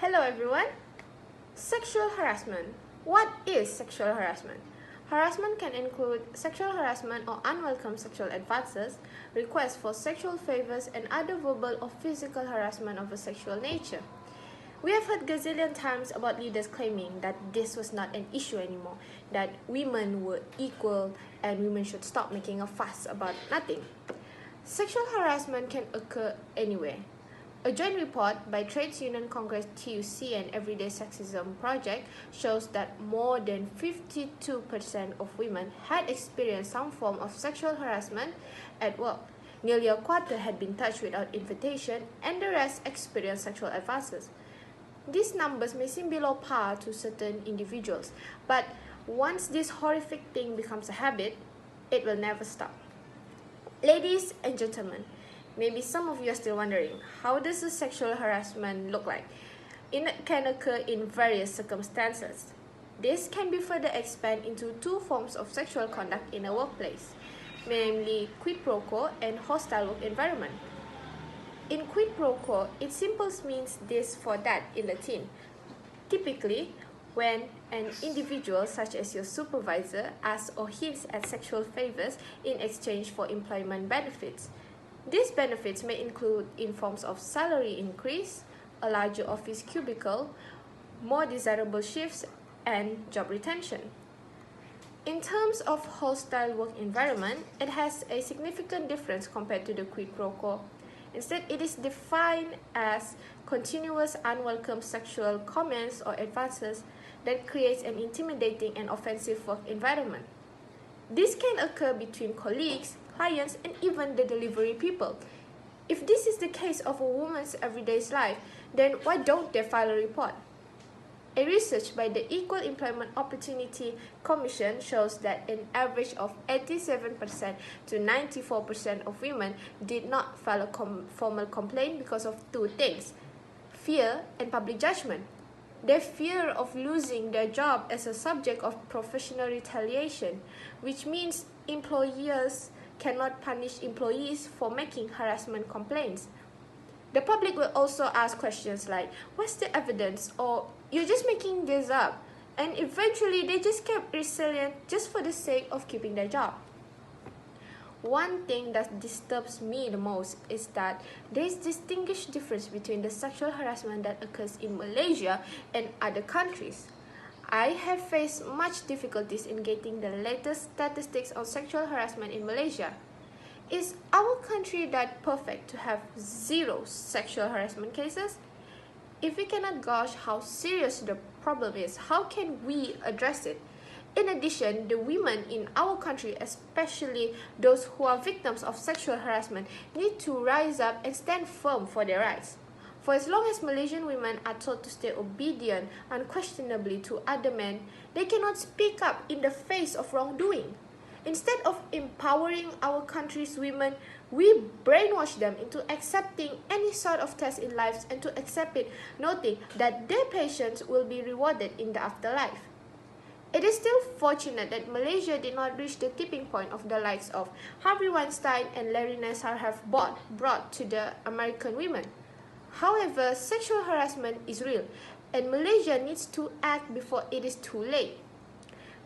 Hello everyone. Sexual harassment. What is sexual harassment? Harassment can include sexual harassment or unwelcome sexual advances, requests for sexual favors, and other verbal or physical harassment of a sexual nature. We have heard gazillion times about leaders claiming that this was not an issue anymore, that women were equal and women should stop making a fuss about nothing. Sexual harassment can occur anywhere. A joint report by Trades Union Congress TUC and Everyday Sexism Project shows that more than 52% of women had experienced some form of sexual harassment at work. Nearly a quarter had been touched without invitation, and the rest experienced sexual advances. These numbers may seem below par to certain individuals, but once this horrific thing becomes a habit, it will never stop. Ladies and gentlemen, maybe some of you are still wondering, how does a sexual harassment look like? It can occur in various circumstances. This can be further expanded into two forms of sexual conduct in a workplace, namely quid pro quo and hostile work environment. In quid pro quo, it simply means this for that in Latin. Typically, when an individual such as your supervisor asks or hints at sexual favors in exchange for employment benefits. These benefits may include in forms of salary increase, a larger office cubicle, more desirable shifts, and job retention. In terms of hostile work environment, it has a significant difference compared to the quid pro quo. Instead, it is defined as continuous unwelcome sexual comments or advances that creates an intimidating and offensive work environment. This can occur between colleagues, clients, and even the delivery people. If this is the case of a woman's everyday life, then why don't they file a report? A research by the Equal Employment Opportunity Commission shows that an average of 87% to 94% of women did not file a formal complaint because of two things: fear and public judgment. Their fear of losing their job as a subject of professional retaliation, which means employers cannot punish employees for making harassment complaints. The public will also ask questions like, what's the evidence? Or you're just making this up. And eventually they just kept resilient just for the sake of keeping their job. One thing that disturbs me the most is that there is distinguished difference between the sexual harassment that occurs in Malaysia and other countries. I have faced much difficulties in getting the latest statistics on sexual harassment in Malaysia. Is our country that perfect to have zero sexual harassment cases? If we cannot gauge how serious the problem is, how can we address it? In addition, the women in our country, especially those who are victims of sexual harassment, need to rise up and stand firm for their rights. For as long as Malaysian women are told to stay obedient unquestionably to other men, they cannot speak up in the face of wrongdoing. Instead of empowering our country's women, we brainwash them into accepting any sort of test in life and to accept it, noting that their patience will be rewarded in the afterlife. It is still fortunate that Malaysia did not reach the tipping point of the likes of Harvey Weinstein and Larry Nassar have brought to the American women. However, sexual harassment is real, and Malaysia needs to act before it is too late.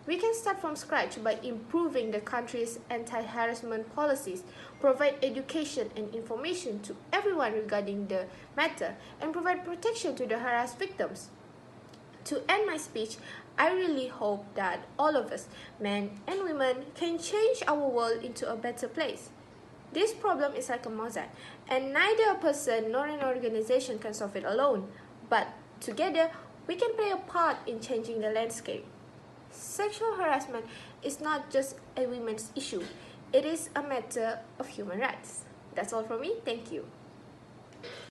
We can start from scratch by improving the country's anti-harassment policies, provide education and information to everyone regarding the matter, and provide protection to the harassed victims. To end my speech, I really hope that all of us, men and women, can change our world into a better place. This problem is like a mosaic, and neither a person nor an organization can solve it alone, but together we can play a part in changing the landscape. Sexual harassment is not just a women's issue, it is a matter of human rights. That's all from me, thank you.